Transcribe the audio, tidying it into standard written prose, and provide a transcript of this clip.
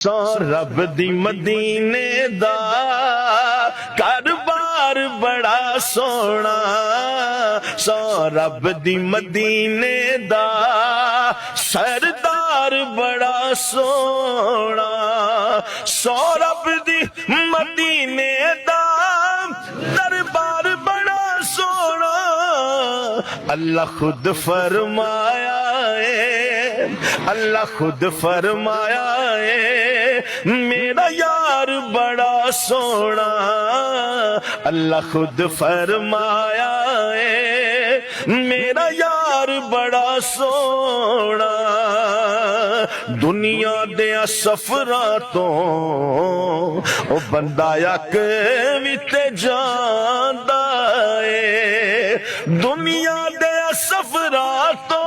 سو رب دی مدینے دا کاروبار بڑا سونا سو رب دی مدینے دا سردار بڑا سونا سو رب دی مدینے دا دربار بڑا سونا اللہ خود فرمایا ہے اللہ خود فرمایا ہے میرا یار بڑا سونا اللہ خود فرمایا ہے میرا یار بڑا سونا دنیا دیا سفراں تو او بندہ یک وچ جاندا ہے دنیا دیا سفراں تو